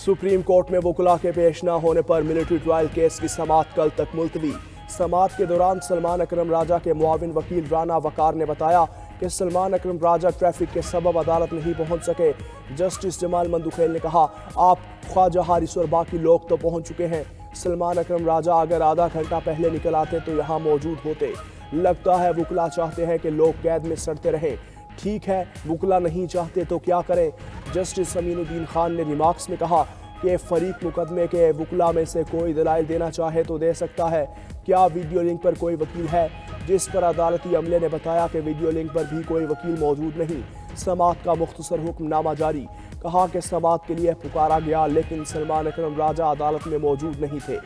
Supreme court में वकला के पेश न होने पर मिलिट्री ट्रायल केस की समाअत कल तक मुलतवी। समाअत के दौरान सलमान अकरम राजा के मुआविन वकील राना वकार ने बताया कि सलमान अकरम राजा ट्रैफिक के सबब अदालत नहीं पहुंच सके। जस्टिस जमाल मंदुखेल ने कहा, आप ख्वाजा हारिस और बाकी लोग तो पहुंच चुके हैं। सलमान अकरम राजा अगर आधा घंटा पहले निकल आते तो यहाँ मौजूद होते। लगता है वकला चाहते हैं कि लोग कैद में सड़ते रहें। ठीक है, वकला नहीं चाहते तो क्या करें। जस्टिस अमीनुद्दीन खान ने रिमार्क्स में कहा कि फरीक मुकदमे के वकला में से कोई दलाइल देना चाहे तो दे सकता है। क्या वीडियो लिंक पर कोई वकील है? जिस पर अदालती अमले ने बताया कि वीडियो लिंक पर भी कोई वकील मौजूद नहीं। समाअत का मुख्तसर हुक्मनामा जारी। कहा कि समाअत के लिए पुकारा गया लेकिन सलमान अकरम राजा अदालत में मौजूद नहीं थे।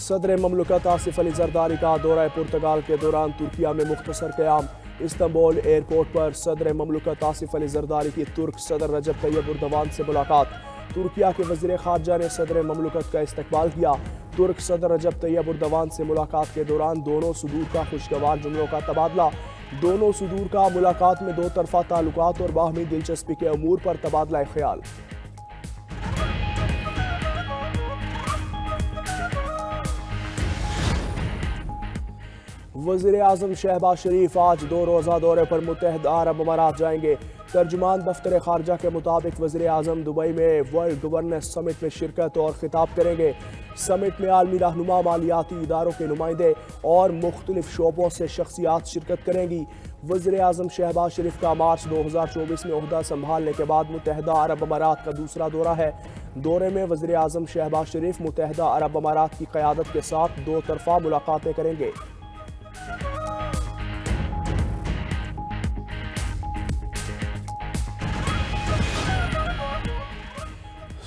सदर ममलकत आसिफ अली जरदारी का दौरा पुर्तगाल के दौरान तुर्किया में मुख्तसर क़याम। इस्तांबुल एयरपोर्ट पर सदर ममलकत आसिफ अली जरदारी की तुर्क सदर रजब तैयब एर्दोगान से मुलाकात। तुर्किया के वज़ीर ख़ारजा ने सदर ममलकत का इस्तकबाल किया। तुर्क सदर रजब तैयब एर्दोगान से मुलाकात के दौरान दोनों सुदूर का खुशगवार जुमलों का तबादला। दोनों सुदूर का मुलाकात में दो तरफ़ा ताल्लुकात और बाहमी दिलचस्पी के अमूर पर तबादला ख्याल। वज़ीर आज़म शहबाज शरीफ आज 2 रोज़ा दौरे पर मुत्तहिदा अरब अमारात जाएंगे। तर्जुमान दफ्तर खारजा के मुताबिक वज़ीर आज़म दुबई में वर्ल्ड गवर्नेंस समिट में शिरकत और खिताब करेंगे। समिट में आलमी रहनुमा, मालियाती इदारों के नुमाइंदे और मुख्तलिफ शोबों से शख्सियात शिरकत करेंगी। वज़ीर आज़म शहबाज शरीफ का मार्च 2024 में ओहदा संभालने के बाद मुत्तहिदा अरब अमारात का दूसरा दौरा है। दौरे में वज़ीर आज़म शहबाज शरीफ मुत्तहिदा अरब अमारात की क़यादत के साथ दो तरफ़ा मुलाकातें करेंगे।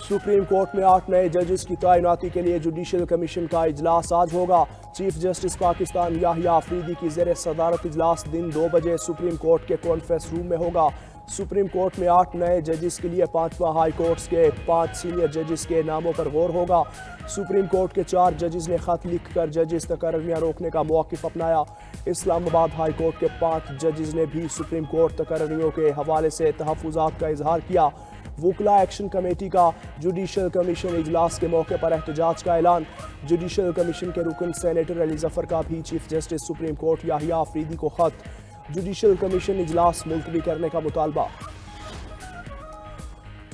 सुप्रीम कोर्ट में 8 नए जजेस की तैनाती के लिए जुडिशल कमीशन का इजलास आज होगा। चीफ जस्टिस पाकिस्तान याहिया अफरीदी की ज़ेर सदारत इजलास दिन 2 बजे सुप्रीम कोर्ट के कॉन्फ्रेंस रूम में होगा। सुप्रीम कोर्ट में 8 नए जजेस के लिए 5वां हाई कोर्ट्स के 5 सीनियर जजेस के नामों पर गौर होगा। सुप्रीम कोर्ट के 4 जजेस ने खत लिख कर जजेस तकर्रियां रोकने का मौक़िफ़ अपनाया। इस्लामाबाद हाई कोर्ट के 5 जजेस ने भी सुप्रीम कोर्ट तकर्रियों के हवाले से तहफ़्फ़ुज़ात का इजहार किया। वकला एक्शन कमेटी का जुडिशल कमीशन इजलास के मौके पर एहतजाज का ऐलान। जुडिशल कमीशन के रुकन सेनेटर अली जफर का भी chief justice supreme court Yahya Afridi को खत। जुडिशल कमीशन इजलास मुलतवी करने का मुतालबा।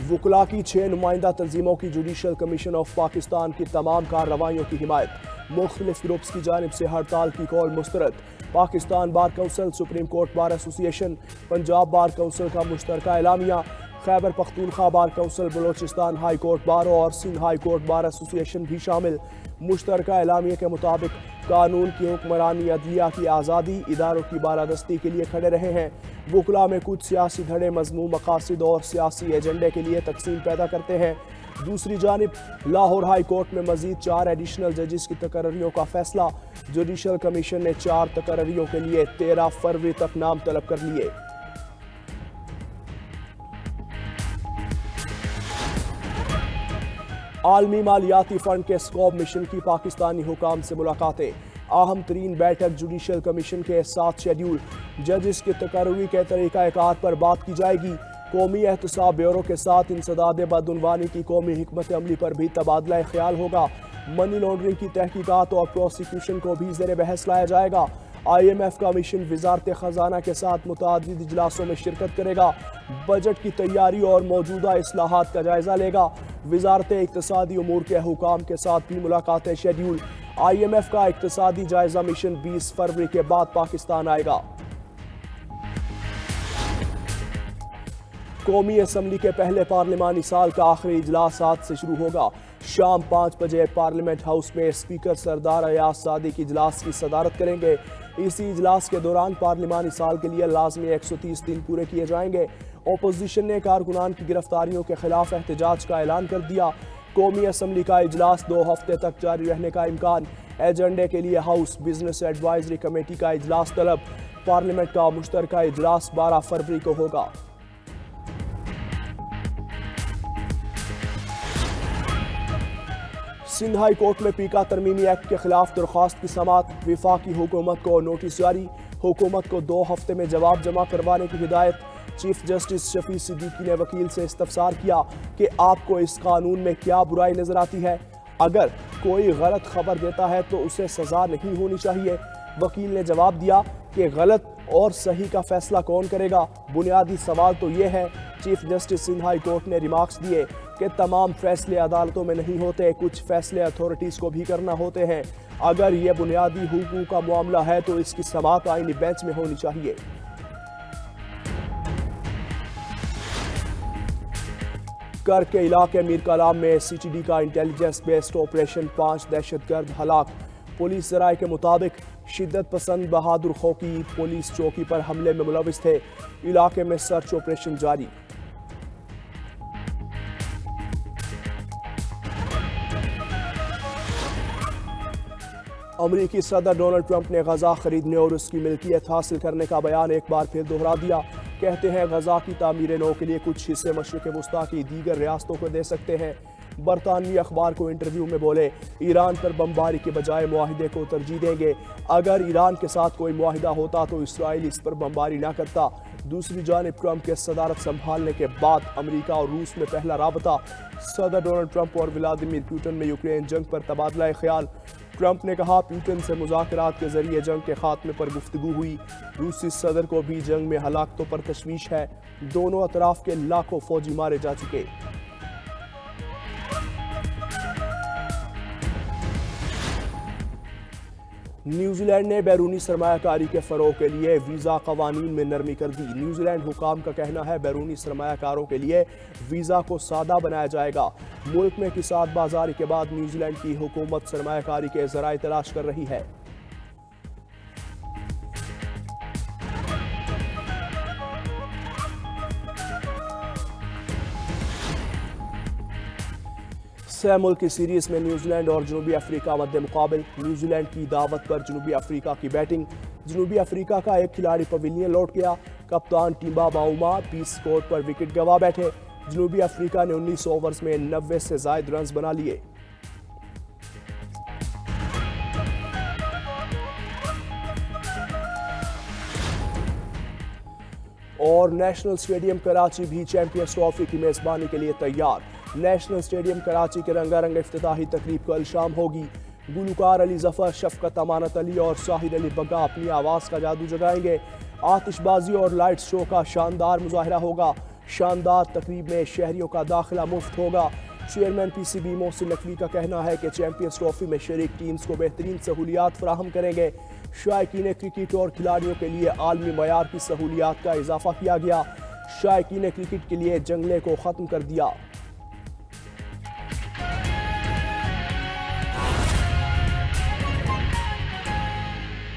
वकला की 6 नुमाइंदा तंजीमों की जुडिशल कमीशन ऑफ पाकिस्तान की तमाम कार्रवाइयों की हिमायत। मुख्तलिफ ग्रुप्स की जानिब से हड़ताल की कॉल मुस्तरद। Pakistan bar council, supreme court bar association, Punjab bar council का मुश्तरका एलामिया, Khyber Pakhtunkhwa bar council, Balochistan high court bar और Sindh high court bar association भी शामिल। मुश्तरका एलामिया के मुताबिक कानून की हुक्मरानी, अदलिया की आज़ादी, इदारों की बालादस्ती के लिए खड़े रहे हैं। वकला में कुछ सियासी धड़े मज़मूम मकासद और सियासी एजेंडे के लिए तकसीम पैदा करते हैं। दूसरी जानिब लाहौर हाई कोर्ट में मजीद 4 एडिशनल जजेस की तकर्रियों का फैसला। जुडिशल कमीशन ने 4 तकर्रियों के लिए 13 फरवरी तक नाम तलब कर लिए। आलमी मालियाती फंड के स्कोप मिशन की पाकिस्तानी हुकाम से मुलाकातें। अहम तरीन बैठक जुडिशल कमीशन के 7 शेड्यूल। जजेस की तकर्री के तरीक़ाकार पर बात की जाएगी। कौमी एहतसाब ब्यूरो के साथ इंसदाद बदउनवानी की कौमी हिकमत अमली पर भी तबादला ख्याल होगा। मनी लॉन्ड्रिंग की तहकीकात और प्रोसिक्यूशन को भी ज़ेर बहस लाया जाएगा। IMF का मिशन वजारत ख़जाना के साथ मुतअद्दिद इजलासों में शिरकत करेगा। बजट की तैयारी और मौजूदा इस्लाहात का जायजा लेगा। वजारत इक़्तिसादी उमूर के हुकाम के साथ भी मुलाकातें शेड्यूल। IMF का इक़्तिसादी जायजा मिशन 20 फरवरी के बाद पाकिस्तान आएगा। कौमी असम्बली के पहले पार्लिमानी साल का आखिरी इजलास आज से शुरू होगा। शाम 5 बजे पार्लियामेंट हाउस में स्पीकर सरदार अयाज सादिक इजलास की सदारत करेंगे। इसी इजलास के दौरान पार्लिमानी साल के लिए लाजमी 130 दिन पूरे किए जाएंगे। अपोजिशन ने कारकुनान की गिरफ्तारियों के खिलाफ एहतजाज का ऐलान कर दिया। कौमी असम्बली का इजलास 2 हफ्ते तक जारी रहने का इम्कान। एजेंडे के लिए हाउस बिजनेस एडवाइजरी कमेटी का इजलास तलब। पार्लियामेंट का मुश्तरका इजलास 12 फरवरी को होगा। सिंध हाई कोर्ट में पीका तरमीमी एक्ट के खिलाफ दरख्वास्त की समाअत। वफाकी हुकूमत को नोटिस जारी। हुकूमत को 2 हफ्ते में जवाब जमा करवाने की हिदायत। चीफ जस्टिस शफी सिद्दीकी ने वकील से इस्तफसार किया कि आपको इस कानून में क्या बुराई नजर आती है। अगर कोई गलत खबर देता है तो उसे सजा नहीं होनी चाहिए। वकील ने जवाब दिया कि गलत और सही का फैसला कौन करेगा। बुनियादी सवाल तो ये है। Chief justice Sindh high court ने रिमार्क्स दिए कि तमाम फैसले अदालतों में नहीं होते, कुछ फैसले अथॉरिटीज़ को भी करना होते हैं। अगर ये बुनियादी हुकूक का मामला है तो इसकी समाअत आईनी बेंच में होनी चाहिए। कर के इलाके मीर कलाम में CTD का इंटेलिजेंस बेस्ड ऑपरेशन, 5 दहशतगर्द हलाक। पुलिस ज़राए के मुताबिक शिद्दत पसंद बहादुर खोकी पुलिस चौकी पर हमले में मुलविस थे। इलाके में सर्च ऑपरेशन जारी। अमरीकी सदर डोनाल्ड ट्रंप ने गजा खरीदने और उसकी मिल्कियत हासिल करने का बयान एक बार फिर दोहरा दिया। कहते हैं गजा की तामीर नौ के लिए कुछ हिस्से मशरिक़ वुस्ता की दीगर रियासतों को दे सकते हैं। बरतानवी अखबार को इंटरव्यू में बोले, ईरान पर बमबारी के बजाय मुआहिदे को तरजीह देंगे। अगर ईरान के साथ कोई मुआहिदा होता तो इसराइल इस पर बमबारी ना करता। दूसरी जानिब ट्रंप के सदारत संभालने के बाद अमेरिका और रूस में पहला राबता। सदर डोनाल्ड ट्रंप और व्लादिमीर पुतिन में यूक्रेन जंग पर तबादला ख्याल। ट्रंप ने कहा, पुतिन से मुज़ाकरात के जरिए जंग के खात्मे पर गुफ्तगू हुई। रूसी सदर को भी जंग में हलाकतों पर तशवीश है। दोनों अतराफ के लाखों फौजी मारे जा चुके। न्यूजीलैंड ने बैरूनी सरमायाकारी के फ़रोग़ के लिए वीज़ा क़वानीन में नरमी कर दी। न्यूजीलैंड हुकाम का कहना है बैरूनी सरमायाकारों के लिए वीज़ा को सादा बनाया जाएगा। मुल्क में किसात बाजारी के बाद न्यूजीलैंड की हुकूमत सरमायाकारी के ज़राए तलाश कर रही है। छह मुल्क की सीरीज में न्यूजीलैंड और जनूबी अफ्रीका मध्य मुकाबिल। न्यूजीलैंड की दावत पर जनूबी अफ्रीका की बैटिंग। जनूबी अफ्रीका का एक खिलाड़ी पवेलियन लौट गया। कप्तान टिम्बा बाउमा 20 स्कोर पर विकेट गंवा बैठे। जनूबी अफ्रीका ने 19 ओवर्स में 90 से जायद रन्स बना लिए। और नेशनल स्टेडियम कराची भी चैंपियंस ट्रॉफी की मेजबानी के लिए तैयार। नेशनल स्टेडियम कराची के रंगारंग इफ्तिताही तकरीब कल शाम होगी। गुलकार अली जफर, शफकत अमानत अली और साहिर अली बग्गा अपनी आवाज़ का जादू जगाएंगे। आतिशबाजी और लाइट शो का शानदार मुजाहरा होगा। शानदार तकरीब में शहरियों का दाखिला मुफ्त होगा। चेयरमैन PCB मोहसिन नकवी का कहना है कि चैंपियंस ट्रॉफी में शरीक टीम्स को बेहतरीन सहूलियात फराहम करेंगे। शायकीन क्रिकेट और खिलाड़ियों के लिए आलमी मयार की सहूलियात का इजाफा किया गया। शायकीन क्रिकेट के लिए जंगले को ख़त्म कर दिया।